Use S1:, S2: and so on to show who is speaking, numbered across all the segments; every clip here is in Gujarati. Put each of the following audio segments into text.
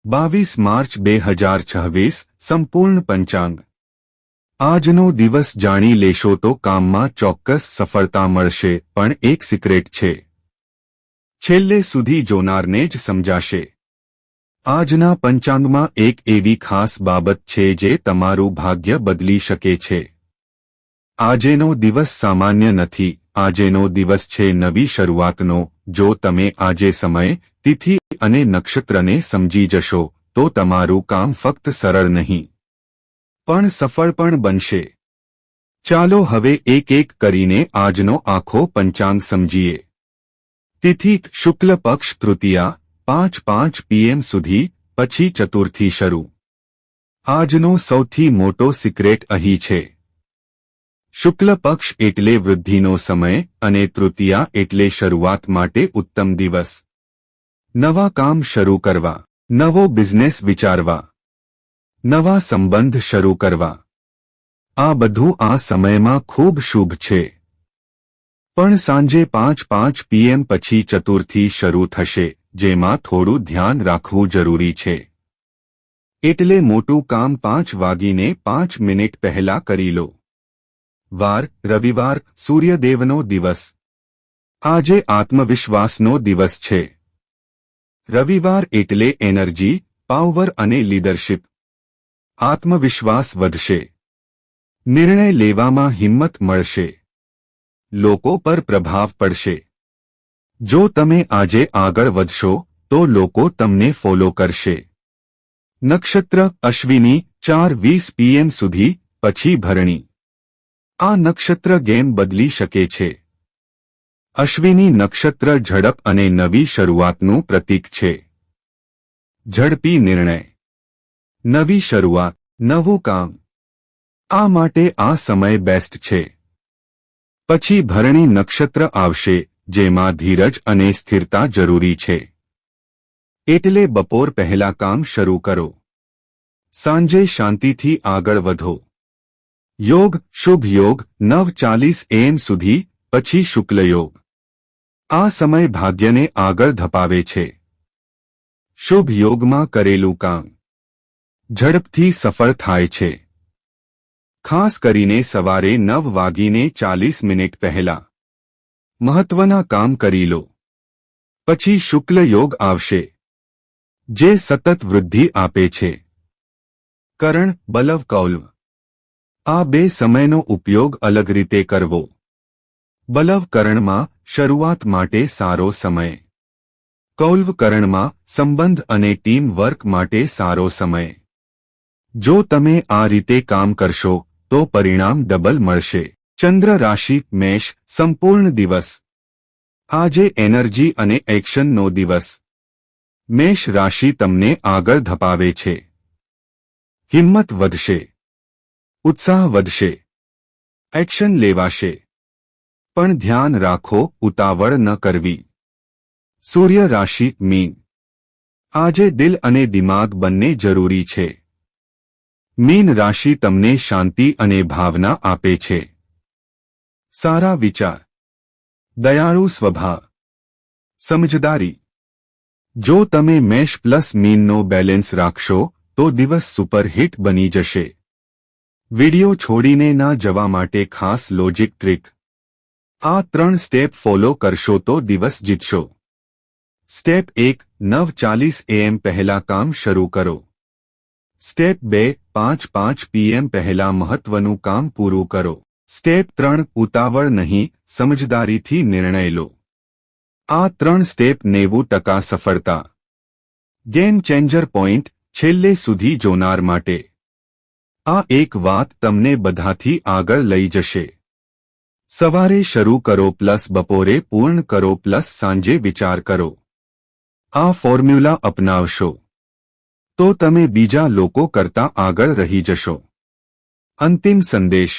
S1: 22 માર્ચ 2026 સંપૂર્ણ પંચાંગ। આજનો દિવસ જાણી લેશો તો કામમાં ચોક્કસ સફળતા મળશે, પણ એક સિક્રેટ છે, છેલ્લે સુધી જોનારને જ સમજાશે। આજના પંચાંગમાં એક એવી ખાસ બાબત છે જે તમારું ભાગ્ય બદલી શકે છે। આજેનો દિવસ સામાન્ય નથી, આજેનો દિવસ છે નવી શરૂઆતનો। જો તમે આજે સમય, તિથિ અને નક્ષત્રને સમજી જશો તો તમારું કામ ફક્ત સરળ નહીં પણ સફળ પણ બનશે। ચાલો હવે એક એક કરીને આજનો આખો પંચાંગ સમજીએ। તિથિ શુક્લ પક્ષ તૃતીયા 5:05 PM સુધી, પછી ચતુર્થી શરૂ। આજનો સૌથી મોટો સિક્રેટ અહીં છે। શુક્લ પક્ષ એટલે વૃદ્ધિનો સમય અને તૃતીયા એટલે શરૂઆત માટે ઉત્તમ દિવસ। નવા કામ શરૂ કરવા, નવો બિઝનેસ વિચારવા, નવા સંબંધ શરૂ કરવા, આ બધું આ સમયમાં ખૂબ શુભ છે। પણ સાંજે 5:05 PM પછી ચતુર્થી શરૂ થશે, જેમાં થોડું ધ્યાન રાખવું જરૂરી છે। એટલે મોટું કામ 5:05 પહેલા કરી લો। વાર રવિવાર, સૂર્યદેવનો દિવસ। આજે આત્મવિશ્વાસનો દિવસ છે। રવિવાર એટલે એનર્જી, પાવર અને લીડરશિપ। આત્મવિશ્વાસ વધશે, નિર્ણય લેવામાં હિંમત મળશે, લોકો પર પ્રભાવ પડશે। જો તમે આજે આગળ વધશો તો લોકો તમને ફોલો કરશે। નક્ષત્ર અશ્વિની 4:20 PM સુધી, પછી ભરણી। આ નક્ષત્ર ગેમ બદલી શકે છે। અશ્વિની નક્ષત્ર ઝડપ અને નવી શરૂઆતનું પ્રતીક છે। ઝડપી નિર્ણય, નવી શરૂઆત, નવું કામ, આ માટે આ સમય બેસ્ટ છે। પછી ભરણી નક્ષત્ર આવશે, જેમાં ધીરજ અને સ્થિરતા જરૂરી છે। એટલે બપોર પહેલા કામ શરૂ કરો, સાંજે શાંતિથી આગળ વધો। યોગ શુભ યોગ 9:40 AM સુધી, પછી શુક્લ યોગ। આ સમય ભાગ્યને આગળ ધપાવે છે। શુભ યોગમાં કરેલું કામ ઝડપથી સફળ થાય છે, ખાસ કરીને સવારે 9:40 પહેલા। મહત્વના કામ કરી લો, પછી શુક્લ યોગ આવશે, જે સતત વૃદ્ધિ આપે છે। કરણ બલવ કૌલ્વ, આ બે સમયનો ઉપયોગ અલગ રીતે કરવો। બલવ કરણમાં શરૂઆત માટે સારો સમય, કૌલ્વ કરણમાં સંબંધ અને ટીમ વર્ક માટે સારો સમય। જો તમે આ રીતે કામ કરશો તો પરિણામ ડબલ મળશે। ચંદ્ર રાશિ મેષ, સંપૂર્ણ દિવસ। આજે એનર્જી અને એક્શનનો દિવસ। મેષ રાશિ તમને આગળ ધપાવે છે। હિંમત વધશે, ઉત્સાહ વધશે, એક્શન લેવાશે। પણ ધ્યાન રાખો, ઉતાવળ ન કરવી। સૂર્ય રાશિ મીન, આજે દિલ અને દિમાગ બંને જરૂરી છે। મીન રાશિ તમને શાંતિ અને ભાવના આપે છે। સારા વિચાર, દયાળુ સ્વભાવ, સમજદારી। જો તમે મેષ પ્લસ મીનનો બેલેન્સ રાખશો તો દિવસ સુપરહિટ બની જશે। વિડિયો છોડીને ના જવા માટે ખાસ લોજિક ટ્રીક। આ 3 સ્ટેપ ફોલો કરશો તો દિવસ જીતશો। સ્ટેપ 1, 9:40 AM પહેલા કામ શરૂ કરો। સ્ટેપ 2, 5:05 PM પહેલા મહત્વનું કામ પૂરું કરો। સ્ટેપ 3, ઉતાવળ નહીં, સમજદારીથી નિર્ણય લો। આ 3 સ્ટેપ 90% સફળતા। ગેમ ચેન્જર પોઈન્ટ, છેલ્લે સુધી જોનાર માટે। આ એક વાત તમને બધાથી આગળ લઈ જશે। સવારે શરૂ કરો પ્લસ બપોરે પૂર્ણ કરો પ્લસ સાંજે વિચાર કરો। આ ફોર્મ્યુલા અપનાવશો તો તમે બીજા લોકો કરતાં આગળ રહી જશો। અંતિમ સંદેશ,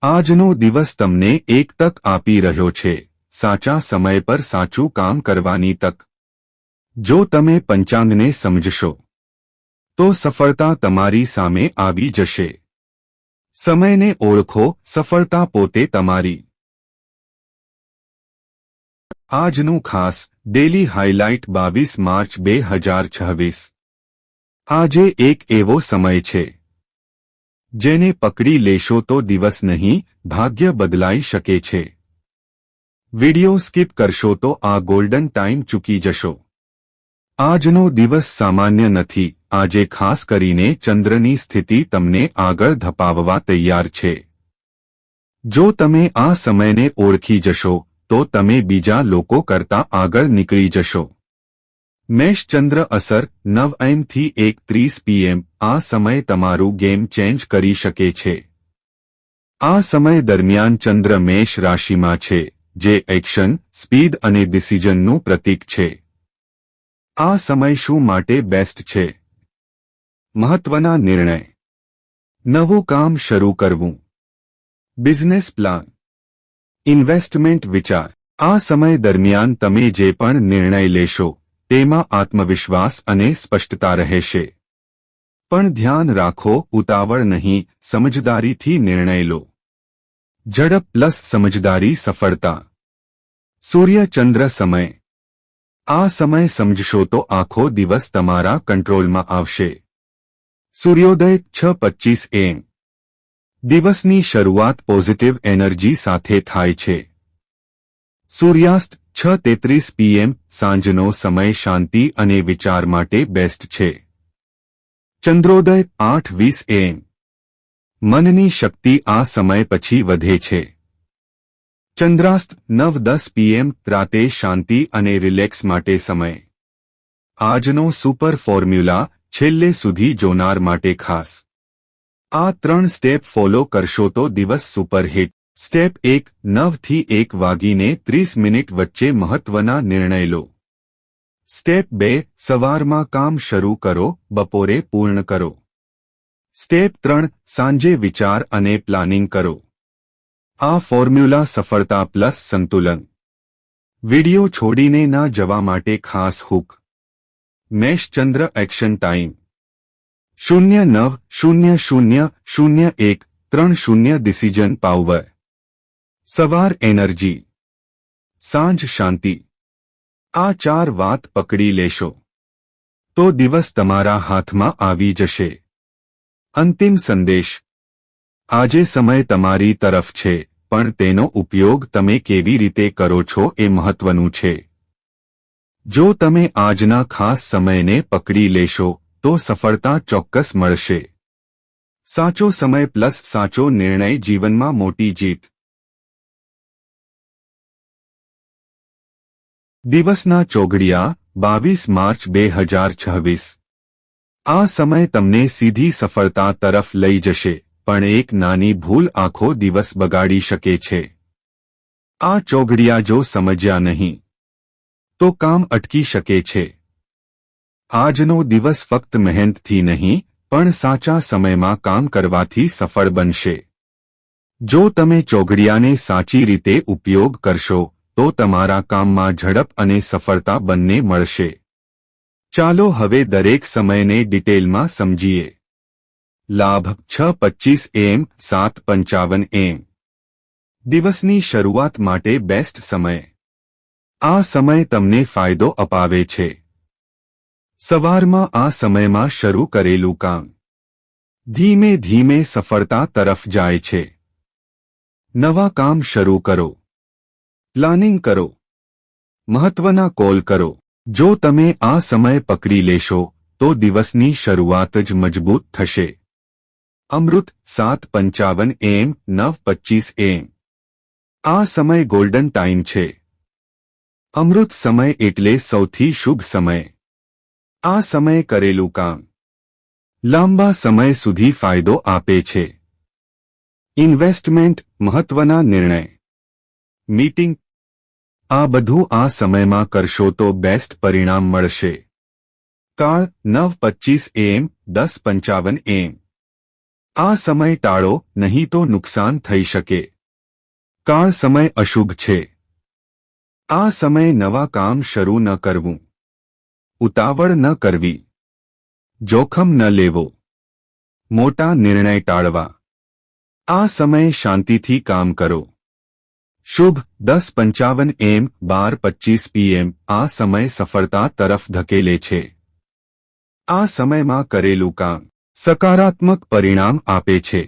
S1: આજનો દિવસ તમને એક તક આપી રહ્યો છે, સાચા સમય પર સાચું કામ કરવાની તક। જો તમે પંચાંગને સમજશો તો સફળતા તમારી સામે આવી જશે। સમયને ઓળખો, સફળતા પોતે તમારી। આજનું ખાસ ડેલી હાઇલાઇટ 22 માર્ચ 2026। આજે એક એવો સમય છે જેને પકડી લેશો તો દિવસ નહીં, ભાગ્ય બદલાઈ શકે છે. વિડિયો સ્કીપ કરશો તો આ ગોલ્ડન ટાઈમ ચૂકી જશો. આજનો દિવસ સામાન્ય નથી. આજે ખાસ કરીને ચંદ્રની સ્થિતિ તમને આગળ ધપાવવા તૈયાર છે. જો તમે આ સમયને ઓળખી જશો તો તમે બીજા લોકો કરતા આગળ નીકળી જશો. મેષ ચંદ્ર અસર 9 AM થી 1:30 PM. આ સમય તમારું ગેમ ચેન્જ કરી શકે છે. આ સમય દરમિયાન ચંદ્ર મેષ રાશિમાં છે, જે એક્શન, સ્પીડ અને ડિસિઝનનું પ્રતીક છે. આ સમય શું માટે બેસ્ટ છે? મહત્વના નિર્ણય, નવું કામ શરૂ કરવું, બિઝનેસ પ્લાન, ઇન્વેસ્ટમેન્ટ વિચાર. આ સમય દરમિયાન તમે જે પણ નિર્ણય લેશો તેમાં આત્મવિશ્વાસ અને સ્પષ્ટતા રહેશે. પણ ધ્યાન રાખો, ઉતાવળ નહીં, સમજદારીથી નિર્ણય લો. ઝડપ પ્લસ સમજદારી સફળતા. સૂર્ય ચંદ્ર સમય. આ સમય સમજશો તો આખો દિવસ તમારા કંટ્રોલમાં આવશે. સૂર્યોદય 6:25 AM. દિવસની શરૂઆત પોઝિટિવ એનર્જી સાથે થાય છે. સૂર્યાસ્ત 6:33 PM. સાંજનો સમય શાંતિ અને વિચાર માટે બેસ્ટ છે. ચંદ્રોદય 8:20 AM. મનની શક્તિ આ સમય પછી વધે છે. ચંદ્રાસ્ત 9:10 PM. રાતે શાંતિ અને રિલેક્સ માટે સમય. આજનો સુપર ફોર્મ્યુલા છેલ્લે સુધી જોનાર માટે ખાસ. આ 3 સ્ટેપ ફોલો કરશો તો દિવસ સુપરહિટ. સ્ટેપ 1, 9 થી 1:30 વચ્ચે મહત્વના નિર્ણય લો. સ્ટેપ 2, સવારમાં કામ શરૂ કરો, બપોરે પૂર્ણ કરો. સ્ટેપ 3, સાંજે વિચાર અને પ્લાનિંગ કરો. આ ફોર્મ્યુલા સફળતા પ્લસ સંતુલન. વિડિયો છોડીને ના જવા માટે ખાસ હૂક. મેષ ચંદ્ર એક્શન ટાઈમ 09:00:01:30 ડિસિઝન પાવર. સવાર એનર્જી, સાંજ શાંતિ. આ 4 વાત પકડી લેશો તો દિવસ તમારા હાથમાં આવી જશે. અંતિમ સંદેશ, આજે સમય તમારી તરફ છે, પણ તેનો ઉપયોગ તમે કેવી રીતે કરો છો એ મહત્વનું છે. જો તમે આજના ખાસ સમયને પકડી લેશો તો સફળતા ચોક્કસ મળશે. સાચો સમય પ્લસ સાચો નિર્ણય જીવનમાં મોટી જીત. દિવસના ચોઘડિયા 22 માર્ચ 2026. આ સમય તમને સીધી સફળતા તરફ લઈ જશે, પણ એક નાની ભૂલ આખો દિવસ બગાડી શકે છે. આ ચોઘડિયા જો સમજ્યા નહીં તો કામ અટકી શકે છે. આજનો દિવસ ફક્ત મહેનતથી નહીં, પણ સાચા સમયમાં કામ કરવાથી સફળ બનશે. જો તમે ચોઘડિયાને સાચી રીતે ઉપયોગ કરશો તો તમારા કામમાં ઝડપ અને સફળતા બંને મળશે. ચાલો હવે દરેક સમયને ડિટેલમાં સમજીએ. લાભ 6:25 AM 7:55 AM. દિવસની શરૂઆત માટે બેસ્ટ સમય. આ સમય તમને ફાયદો અપાવે છે. સવારમાં આ સમયમાં શરૂ કરેલું કામ ધીમે ધીમે સફળતા તરફ જાય છે. નવા કામ શરૂ કરો, પ્લાનિંગ કરો, મહત્વના કોલ કરો. જો તમે આ સમય પકડી લેશો તો દિવસની શરૂઆત જ મજબૂત થશે. અમૃત 7:55 AM 9:25 AM. આ સમય ગોલ્ડન ટાઈમ છે. અમૃત સમય એટલે સૌથી શુભ સમય. આ સમયે કરેલું કામ લાંબા સમય સુધી ફાયદો આપે છે. ઇન્વેસ્ટમેન્ટ, મહત્વના નિર્ણય, મીટિંગ, આ બધું આ સમયમાં કરશો તો બેસ્ટ પરિણામ મળશે. કાળ 9:25 AM 10:55 AM. આ સમય ટાળો, નહીં તો નુકસાન થઈ શકે. કાળ સમય અશુભ છે. આ સમયે નવા કામ શરૂ ન કરવું, ઉતાવળ ન કરવી, જોખમ ન લેવો, મોટા નિર્ણય ટાળવા. આ સમયે શાંતિથી કામ કરો. શુભ 10:55 AM 12:25 PM. આ સમય સફળતા તરફ ધકેલે છે. આ સમયમાં કરેલું કામ સકારાત્મક પરિણામ આપે છે.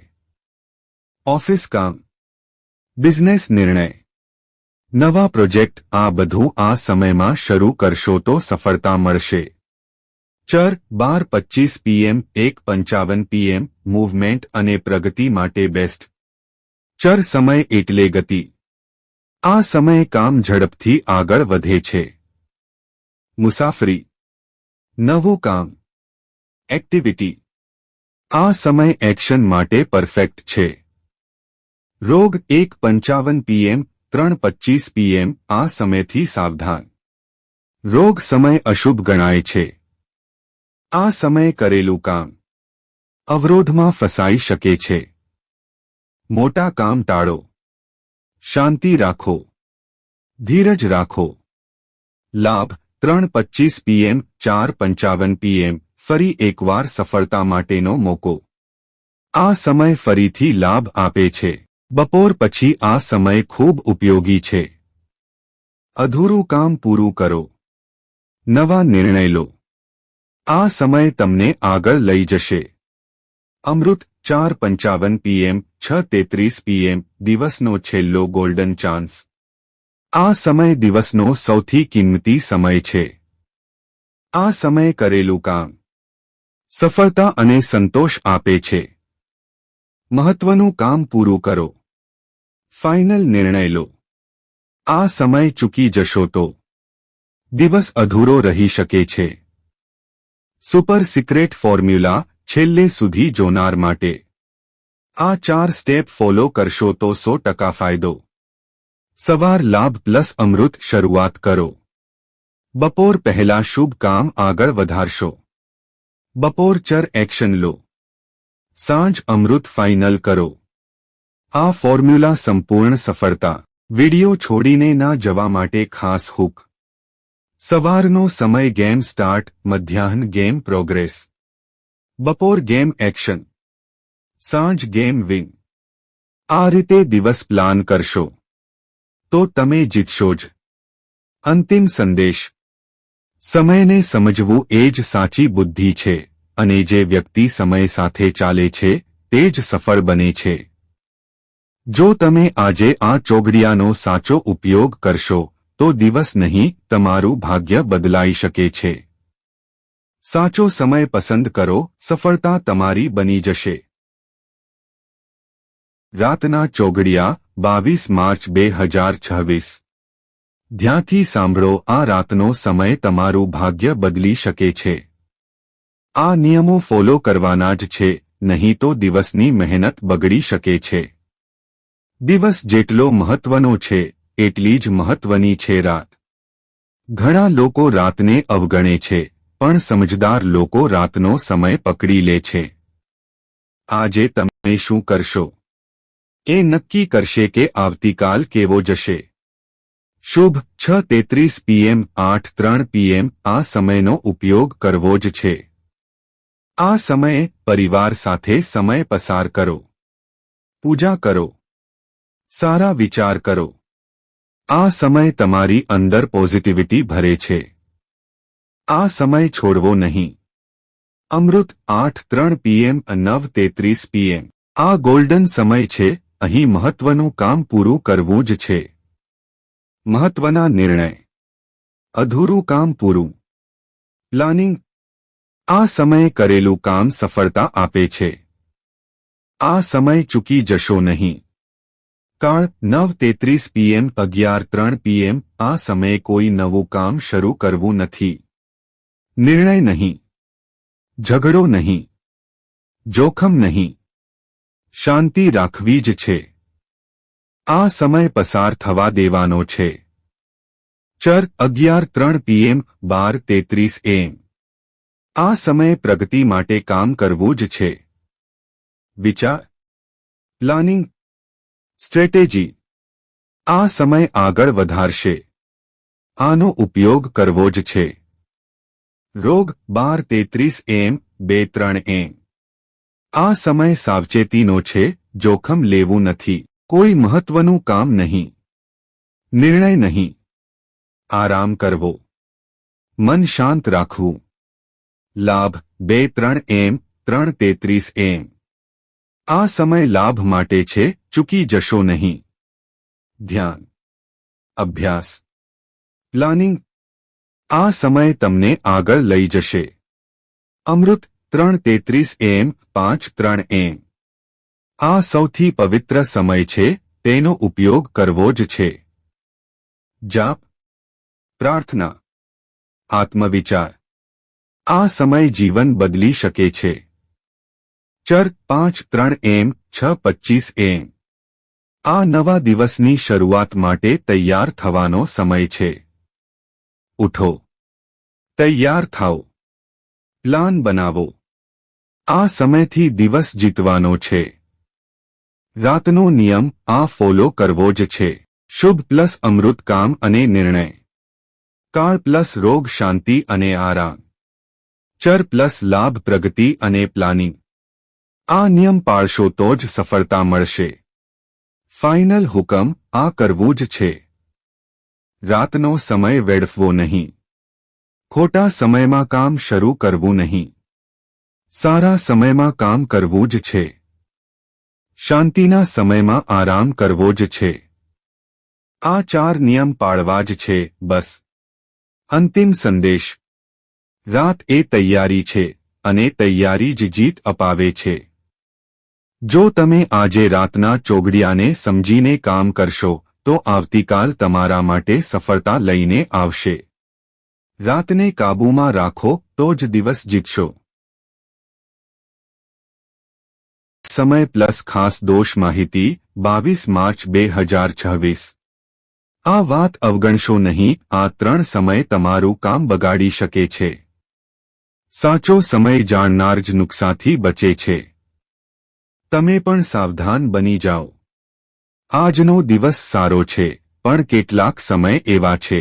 S1: ઓફિસ કામ, બિઝનેસ નિર્ણય, નવા પ્રોજેક્ટ આ બધું આ સમયમાં શરૂ કરશો તો સફળતા મળશે. ચર 12:25 PM 1:55 PM મૂવમેન્ટ અને પ્રગતિ માટે બેસ્ટ. ચર સમય એટલે ગતિ. આ સમયે કામ ઝડપથી આગળ વધે છે. મુસાફરી, નવું કામ, એક્ટિવિટી આ સમય એક્શન માટે પરફેક્ટ છે. રોગ 1:55 PM 3:25 PM આ સમયથી સાવધાન. રોગ સમય અશુભ ગણાય છે. આ સમયે કરેલું કામ અવરોધમાં ફસાઈ શકે છે. મોટા કામ ટાળો. શાંતિ રાખો. ધીરજ રાખો. લાભ 3:25 PM 4:55 PM ફરી એકવાર સફળતા માટેનો મોકો. આ સમય ફરીથી લાભ આપે છે. બપોર પછી આ સમય ખૂબ ઉપયોગી છે. અધૂરું કામ પૂરું કરો. નવા નિર્ણય લો. આ સમય તમને આગળ લઈ જશે. અમૃત 4:55 PM 6:33 PM દિવસનો છેલ્લો ગોલ્ડન ચાન્સ. આ સમય દિવસનો સૌથી કિંમતી સમય છે. આ સમયે કરેલું કામ સફળતા અને સંતોષ આપે છે. મહત્વનું કામ પૂરું કરો. ફાઇનલ નિર્ણય લો. આ સમય ચૂકી જશો તો દિવસ અધૂરો રહી શકે છે. સુપર સિક્રેટ ફોર્મ્યુલા છેલ્લે સુધી જોનાર માટે. આ 4 સ્ટેપ ફોલો કરશો તો 100% ફાયદો. સવાર લાભ પ્લસ અમૃત શરૂઆત કરો. બપોર પહેલા શુભ કામ આગળ વધારશો. બપોર ચર એક્શન લો. સાંજ અમૃત ફાઇનલ કરો. આ ફોર્મ્યુલા સંપૂર્ણ સફળતા. વિડિયો છોડીને ના જવા માટે ખાસ હુક. સવારનો સમય ગેમ સ્ટાર્ટ, મધ્યાહન ગેમ પ્રોગ્રેસ, બપોર ગેમ એક્શન, સાંજ ગેમ વિન. આ રીતે દિવસ પ્લાન કરશો તો તમે જીતશો જ. અંતિમ સંદેશ. સમયને સમજવું એ જ સાચી બુદ્ધિ છે અને જે વ્યક્તિ સમય સાથે ચાલે છે તે જ સફળ બને છે. જો તમે આજે આ ચોગડિયાનો સાચો ઉપયોગ કરશો તો દિવસ નહીં તમારું ભાગ્ય બદલાઈ શકે છે. સાચો સમય પસંદ કરો, સફળતા તમારી બની જશે. રાતના ચોગડિયા 22 માર્ચ 2026. ધ્યાનથી સાંભળો, આ રાતનો સમય તમારું ભાગ્ય બદલી શકે છે. આ નિયમો ફોલો કરવાના જ છે, નહીં તો દિવસની મહેનત બગડી શકે છે. દિવસ જેટલો મહત્વનો છે એટલી જ મહત્વની છે રાત. ઘણા લોકો રાતને અવગણે છે, પણ સમજદાર લોકો રાતનો સમય પકડી લે છે. આજે તમે શું કરશો એ નક્કી કરશે કે આવતીકાલ કેવો જશે. શુભ 6:33 PM 8:03 PM આ સમયનો ઉપયોગ કરવો જ છે. આ સમયે પરિવાર સાથે સમય પસાર કરો. પૂજા કરો. સારા વિચાર કરો. આ સમય તમારી અંદર પોઝિટિવિટી ભરે છે. આ સમય છોડવો નહીં. અમૃત 8:03 PM 9:33 PM આ ગોલ્ડન સમય છે. અહીં મહત્વનું કામ પૂરું કરવું જ છે. મહત્વના નિર્ણય. અધૂરું કામ પૂરું. પ્લાનિંગ. આ સમયે કરેલું કામ સફળતા આપે છે. આ સમય ચૂકી જશો નહીં. કાળ 9:33 PM 11:03 PM આ સમયે કોઈ નવું કામ શરૂ કરવું નથી. નિર્ણય નહીં. ઝઘડો નહીં. જોખમ નહીં. શાંતિ રાખવી જ છે. આ સમય પસાર થવા દેવાનો છે. ચર 11:03 PM 12:33 AM આ સમયે પ્રગતિ માટે કામ કરવું જ છે. વિચાર. પ્લાનિંગ. સ્ટ્રેટેજી. આ સમય આગળ વધારશે. આનો ઉપયોગ કરવો જ છે. રોગ 12:33 AM 2:03 AM આ સમય સાવચેતીનો છે, જોખમ લેવું નથી. કોઈ મહત્વનું કામ નહીં. નિર્ણય નહીં. આરામ કરવો. મન શાંત રાખવું. લાભ 2:03 AM 3:33 AM। આ સમય લાભ માટે છે, ચૂકી જશો નહીં। ધ્યાન, અભ્યાસ, પ્લાનિંગ, આ સમય તમને આગળ લઈ જશે। અમૃત 3:33 AM 5:03 AM। આ સૌથી પવિત્ર સમય છે, તેનો ઉપયોગ કરવો જ છે। જાપ, પ્રાર્થના, આત્મવિચાર, આ સમય જીવન બદલી શકે છે। ચર 5:03 AM 6:25 AM। આ નવા દિવસની શરૂઆત માટે તૈયાર થવાનો સમય છે। ઉઠો, તૈયાર થાઓ, પ્લાન બનાવો, આ સમયથી દિવસ જીતવાનો છે। રાતનો નિયમ આ ફોલો કરવો જ છે। શુભ પ્લસ અમૃત કામ અને નિર્ણય, કાળ પ્લસ રોગ શાંતિ અને આરામ, ચર પ્લસ લાભ પ્રગતિ અને પ્લાનિંગ। આ નિયમ પાળશો તો જ સફળતા મળશે। ફાઇનલ હુકમ આ કરવું જ છે। રાતનો સમય વેડફવો નહીં, ખોટા સમયમાં કામ શરૂ કરવું નહીં, સારા સમયમાં કામ કરવું જ છે। શાંતિના સમયમાં આરામ કરવો જ છે। આ 4 નિયમ પાળવા જ છે, બસ। અંતિમ સંદેશ, રાત એ તૈયારી છે અને તૈયારી જ જીત અપાવે છે। જો તમે આજે રાતના ચોઘડિયાને સમજીને કામ કરશો તો આવતીકાલ તમારા માટે સફળતા લઈને આવશે। રાતને કાબૂમાં રાખો તો જ દિવસ જીતશો। સમય પ્લસ ખાસ દોષ માહિતી 22 માર્ચ 2026। આ વાત અવગણશો નહીં, આ 3 સમય તમારું કામ બગાડી શકે છે। સાચો સમય જાણનાર જ નુકસાનથી બચે છે। તમે પણ સાવધાન બની જાઓ। આજનો દિવસ સારો છે, પણ કેટલાક સમય એવા છે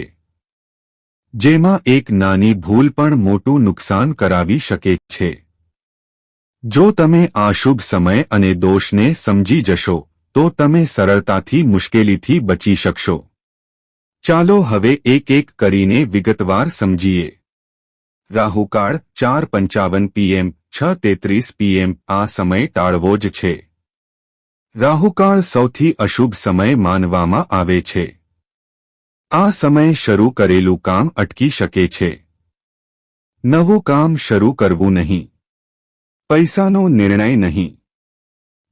S1: જેમાં એક નાની ભૂલ પણ મોટું નુકસાન કરાવી શકે છે। જો તમે આ શુભ સમય અને દોષને સમજી જશો તો તમે સરળતાથી મુશ્કેલીથી બચી શકશો। ચાલો હવે એક એક કરીને વિગતવાર સમજીએ। રાહુકાળ 4:55 PM 6:33 PM। આ સમય ટાળવો જ છે। રાહુકાળ સૌથી અશુભ સમય માનવામાં આવે છે। આ સમયે શરૂ કરેલું કામ અટકી શકે છે। નવું કામ શરૂ કરવું નહીં, પૈસાનો નિર્ણય નહીં,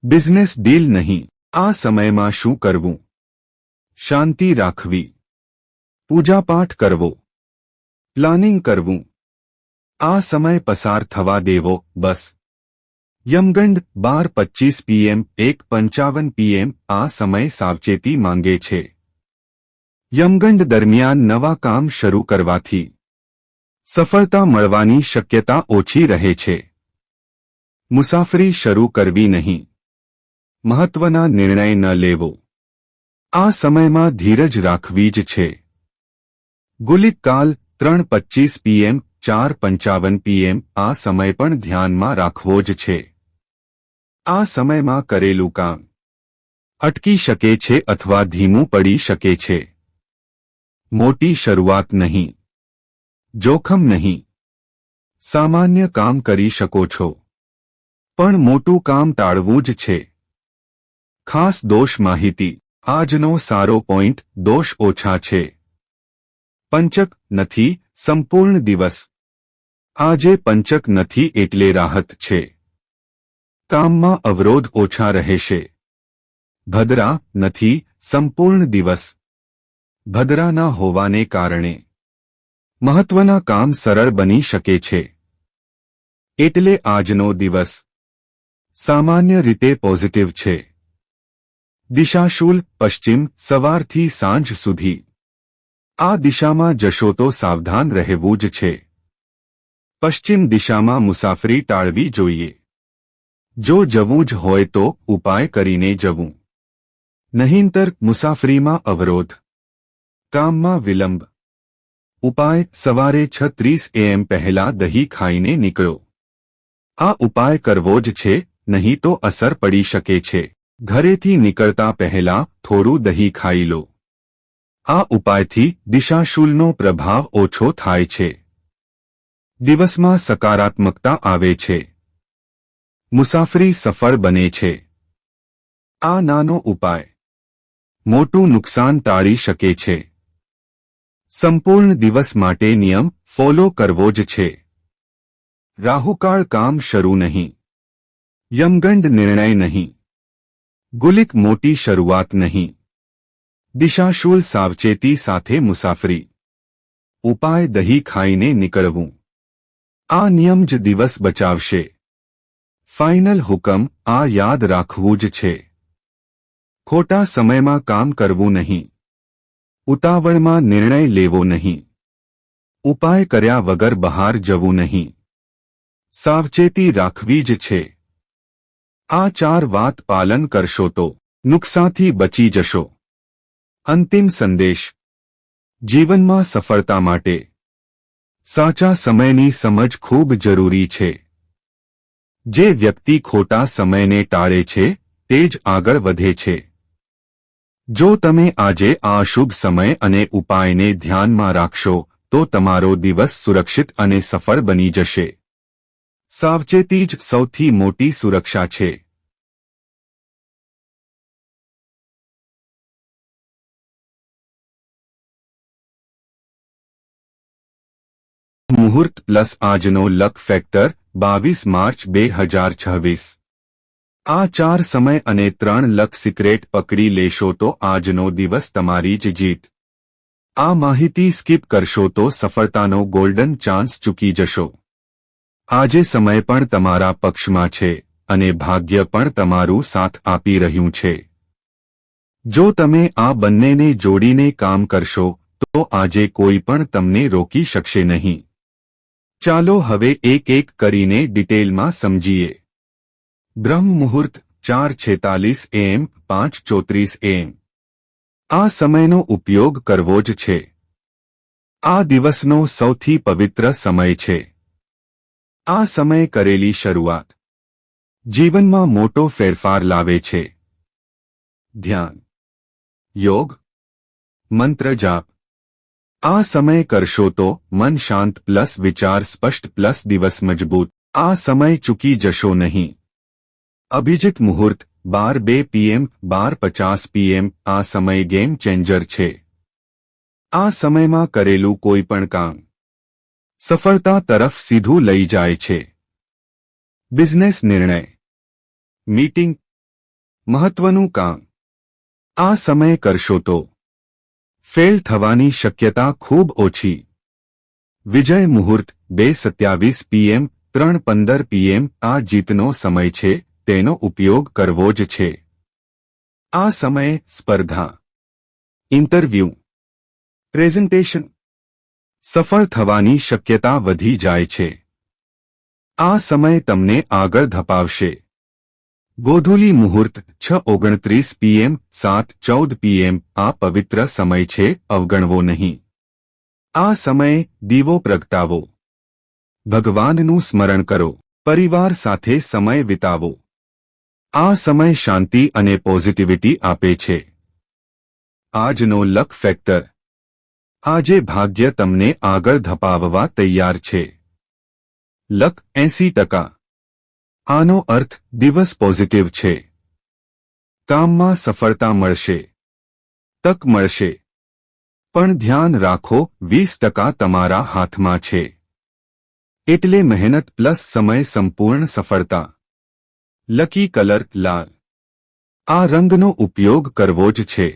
S1: બિઝનેસ ડીલ નહીં। આ સમયમાં શું કરવું? શાંતિ રાખવી, પૂજાપાઠ કરવો, પ્લાનિંગ કરવું। આ સમય પસાર થવા દેવો, બસ। યમગંડ 12:25 PM 1:55 PM। આ સમય સાવચેતી માંગે છે। યમગંડ દરમિયાન નવા કામ શરૂ કરવાથી સફળતા મળવાની શક્યતા ઓછી રહે છે। મુસાફરી શરૂ કરવી નહીં, મહત્વના નિર્ણય ન લેવો। આ સમયમાં ધીરજ રાખવી જ છે। ગુલિક કાલ 3:25 PM 4:55 PM। આ સમય પણ ધ્યાનમાં રાખવો જ છે। આ સમયમાં કરેલું કામ અટકી શકે છે અથવા ધીમું પડી શકે છે। મોટી શરૂઆત નહીં, જોખમ નહીં, સામાન્ય કામ કરી શકો છો, પણ મોટું કામ ટાળવું જ છે। ખાસ દોષ માહિતી, આજનો સારો પોઈન્ટ, દોષ ઓછા છે। પંચક નથી, સંપૂર્ણ દિવસ। આજે પંચક નથી એટલે રાહત છે। કામમાં અવરોધ ઓછા રહેશે। ભદ્રા નથી, સંપૂર્ણ દિવસ। ભદ્રાના હોવાને કારણે મહત્વના કામ સરળ બની શકે છે। એટલે આજનો દિવસ સામાન્ય રીતે પોઝિટિવ છે। દિશાશૂલ પશ્ચિમ સવારથી સાંજ સુધી। આ દિશામાં જશો તો સાવધાન રહેવું જ છે। પશ્ચિમ દિશામાં મુસાફરી ટાળવી જોઈએ। જો જવું જ હોય તો ઉપાય કરીને જવું, નહીંતર મુસાફરીમાં અવરોધ, કામમાં વિલંબ। ઉપાય, સવારે 6:30 AM પહેલા દહીં ખાઈને નીકળો। આ ઉપાય કરવો જ છે, નહીં તો અસર પડી શકે છે। ઘરેથી નીકળતા પહેલા થોડું દહીં ખાઈ લો। આ ઉપાયથી દિશાશૂલનો પ્રભાવ ઓછો થાય છે। દિવસમાં સકારાત્મકતા આવે છે. મુસાફરી સફળ બને છે. આ નાનો ઉપાય મોટું નુકસાન ટાળી શકે છે. સંપૂર્ણ દિવસ માટે નિયમ ફોલો કરવો જ છે. રાહુકાળ કામ શરૂ નહીં. યમગંડ નિર્ણય નહીં. ગુલિક મોટી શરૂઆત નહીં. દિશાશૂલ સાવચેતી સાથે મુસાફરી. ઉપાય દહીં ખાઈને નીકળવું. આ નિયમ જ દિવસ બચાવશે. ફાઇનલ હુકમ આ યાદ રાખવું જ છે. ખોટા સમયમાં કામ કરવું નહીં. ઉતાવળમાં નિર્ણય લેવો નહીં. ઉપાય કર્યા વગર બહાર જવું નહીં. સાવચેતી રાખવી જ છે. આ 4 વાત પાલન કરશો તો નુકસાનથી બચી જશો. અંતિમ સંદેશ જીવનમાં સફળતા માટે સાચા સમયની સમજ ખૂબ જરૂરી છે. જે વ્યક્તિ ખોટા સમયને ટાળે છે તે જ આગળ વધે છે. જો તમે આજે આ શુભ સમય અને ઉપાયને ધ્યાનમાં રાખશો તો તમારો દિવસ સુરક્ષિત અને સફળ બની જશે. સાવચેતી જ સૌથી મોટી સુરક્ષા છે. મુહૂર્ત પ્લસ આજનો લક ફેક્ટર 22 માર્ચ 2026. આ 4 સમય અને 3 લક સિક્રેટ પકડી લેશો તો આજનો દિવસ તમારી જ જીત. આ માહિતી સ્કીપ કરશો તો સફળતાનો ગોલ્ડન ચાન્સ ચૂકી જશો. આજે સમય પણ તમારા પક્ષમાં છે અને ભાગ્ય પણ તમારું સાથ આપી રહ્યું છે. જો તમે આ બંનેને જોડીને કામ કરશો તો આજે કોઈ પણ તમને રોકી શકશે નહીં. ચાલો હવે એક એક કરીને ડિટેલમાં સમજીએ. બ્રહ્મ મુહૂર્ત 4:46 AM 5:34 AM. આ સમયનો ઉપયોગ કરવો જ છે. આ દિવસનો સૌથી પવિત્ર સમય છે. આ સમયે કરેલી શરૂઆત જીવનમાં મોટો ફેરફાર લાવે છે. ધ્યાન, યોગ, મંત્ર જાપ. આ સમય કરશો તો મન શાંત પ્લસ વિચાર સ્પષ્ટ પ્લસ દિવસ મજબૂત. આ સમય ચૂકી જશો નહીં. અભિજીત મુહૂર્ત 12:02 PM 12:50 PM. આ સમય ગેમ ચેન્જર છે. આ સમયમાં કરેલું કોઈ પણ કામ સફળતા તરફ સીધું લઈ જાય છે. બિઝનેસ નિર્ણય, મીટિંગ, મહત્વનું કામ આ સમયે કરશો તો ફેલ થવાની શક્યતા ખૂબ ઓછી. વિજય મુહૂર્ત 2:27 PM 3:15 PM. આ જીતનો સમય છે, તેનો ઉપયોગ કરવો જ છે. આ સમયે સ્પર્ધા, ઇન્ટરવ્યૂ, પ્રેઝન્ટેશન સફળ થવાની શક્યતા વધી જાય છે. આ સમય તમને આગળ ધપાવશે. ગોધૂલી મુહૂર્ત 6:29 PM 7:14 PM. આ પવિત્ર સમય છે, અવગણવો નહીં. આ સમયે દીવો પ્રગટાવો, ભગવાનનું સ્મરણ કરો, પરિવાર સાથે સમય વિતાવો. આ સમય શાંતિ અને પોઝિટિવિટી આપે છે. આજનો લક ફેક્ટર આજે ભાગ્ય તમને આગળ ધપાવવા તૈયાર છે. લક 80%. આનો અર્થ દિવસ પોઝિટિવ છે. કામમાં સફળતા મળશે, તક મળશે. પણ ધ્યાન રાખો 20% તમારા હાથમાં છે. એટલે મહેનત પ્લસ સમય સંપૂર્ણ સફળતા. લકી કલર લાલ. આ રંગનો ઉપયોગ કરવો જ છે.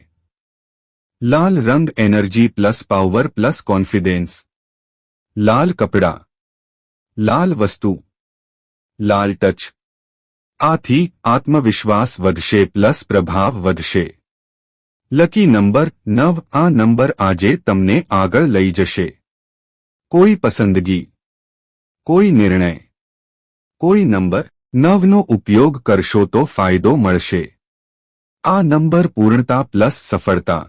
S1: લાલ રંગ energy plus power plus confidence. લાલ કપડાં, લાલ વસ્તુ, લાલ ટચ. આથી આત્મવિશ્વાસ વધશે પ્લસ પ્રભાવ વધશે. Lucky number 9. આ નંબર આજે તમને આગળ લઈ જશે. કોઈ પસંદગી, કોઈ નિર્ણય, કોઈ નંબર 9નો ઉપયોગ કરશો તો ફાયદો મળશે. આ નંબર પૂર્ણતા પ્લસ સફળતા.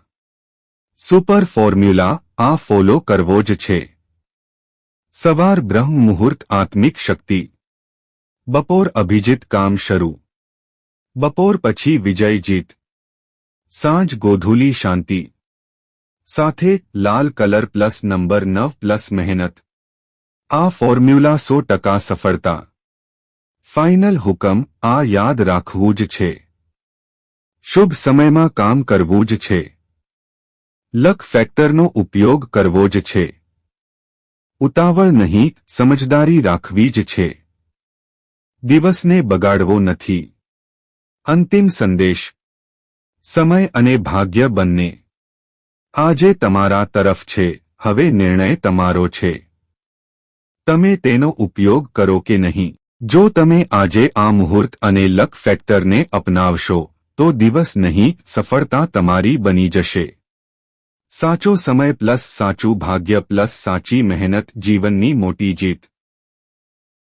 S1: સુપર ફોર્મ્યુલા આ ફોલો કરવો જ છે. સવાર બ્રહ્મ મુહૂર્ત આત્મિક શક્તિ. બપોર અભિજીત કામ શરૂ. બપોર પછી વિજય જીત. સાંજ ગોધૂલી શાંતિ. સાથે લાલ કલર પ્લસ નંબર 9 પ્લસ મહેનત. આ ફોર્મ્યુલા 100% સફળતા. ફાઇનલ હુકમ આ યાદ રાખવું જ છે. શુભ સમયમાં કામ કરવું જ છે. લક ફેક્ટરનો ઉપયોગ કરવો જ છે. ઉતાવળ નહીં, સમજદારી રાખવી જ છે. દિવસને બગાડવો નથી. અંતિમ સંદેશ. સમય અને ભાગ્ય બંને આજે તમારા તરફ છે. હવે નિર્ણય તમારો છે. તમે તેનો ઉપયોગ કરો કે નહીં. જો તમે આજે આ મુહૂર્ત અને લક ફેક્ટરને અપનાવશો તો દિવસ નહીં, સફળતા તમારી બની જશે. સાચો સમય પ્લસ સાચું ભાગ્ય પ્લસ સાચી મહેનત જીવનની મોટી જીત.